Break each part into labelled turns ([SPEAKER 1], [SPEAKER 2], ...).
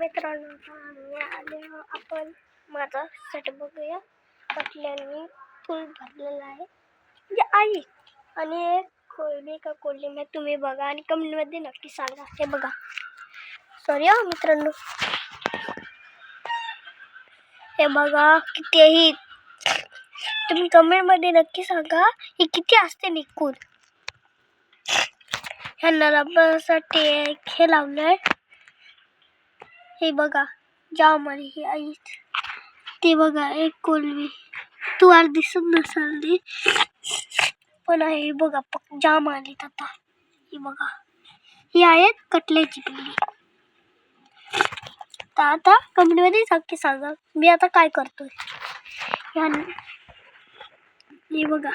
[SPEAKER 1] मित्रांनो आपण माझा सेट बघूया. कटल्यांनी फुल भरलेला आहे म्हणजे आई आणि एक कोळी का कोल्ही नाही तुम्ही बघा आणि कमेंटमध्ये नक्की सांगा. हे बघा सॉरी मित्रांनो, हे बघा कितीही तुम्ही कमेंटमध्ये नक्की सांगा हे किती असते निघून. ह्यांना लाभण्यासाठी हे लावलंय. हे बघा जाम आली ही आई. ते बघा एक कोलवी तुम्हाला दिसत नसेल पण आहे बघा जाम आली आता. ही बघा ही आहेत कटल्याची पिल्ली. तर आता कमेंटमध्ये नक्की सांगा मी आता काय करतोय. हे बघा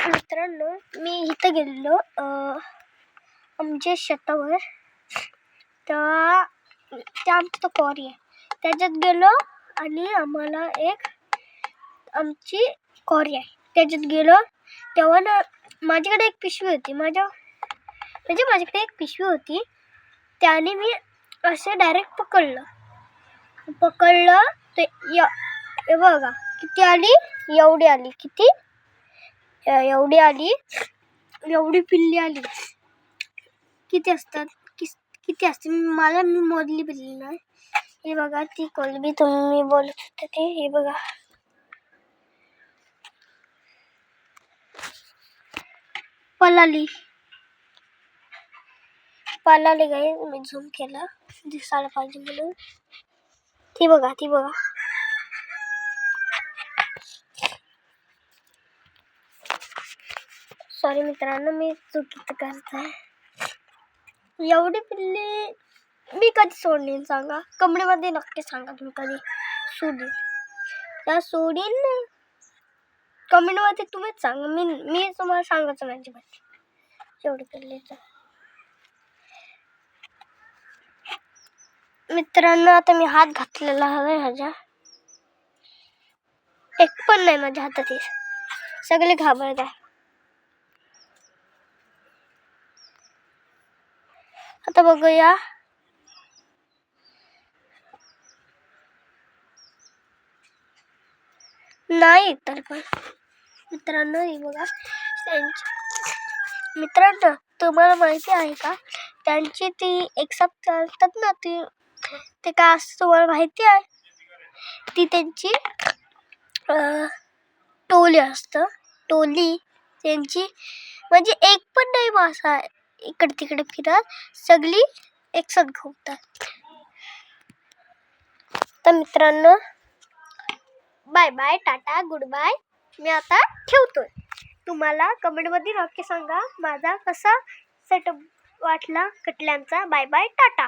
[SPEAKER 1] मित्रांनो, मी इथं गेलेलो आमच्या शेतावर. तर ते आमचं कॉरी आहे त्याच्यात गेलो आणि आम्हाला एक आमची कॉरी आहे त्याच्यात गेलो. तेव्हा ना माझ्याकडे एक पिशवी होती. माझ्याकडे एक पिशवी होती त्याने मी असे डायरेक्ट पकडलं ते हे बघा किती आली. एवढी आली. किती एवढी आली. एवढी पिल्ली आली. किती असतात किती असते मी मोजली पिल्ली नाही. हे बघा ती कोलबी तुम्ही बोलत होते ते. हे बघा पळाली गाई. मी झूम केला दिसायला पाहिजे म्हणून. ती बघा सॉरी मित्रांनो, मी चुकीचं करताय. एवढी पिल्ली मी कधी सोडलीन सांगा कमेंटमध्ये नक्की सांगा. तुम्ही कधी सोडीन त्या सोडीन कमेंटमध्ये तुम्हीच सांगा. मी तुम्हाला सांगायचं नाही अजिबात एवढी पिल्लीचं. मित्रांनो आता मी हात घातलेला हवा ह्याच्या एक पण नाही माझ्या हातात. सगळे घाबरत आहे. आता बघूया नाही तर पण मित्रांनो हे बघा मित्रांनो तुम्हाला माहिती आहे का त्यांची ती एक साथ चालतात ना ते काय असतं तुम्हाला माहिती आहे. ती त्यांची टोली असतं. टोली त्यांची म्हणजे एक पण नाही मासा इकडे तिकडे फिरत सगळी एक साथ घुमतात. तर मित्रांनो bye bye tata good bye. मी आता ठेवतोय. तुम्हाला कमेंटमध्ये नक्की सांगा माझा कसा सेटअप वाटला कटल्यांचा. Bye bye Tata.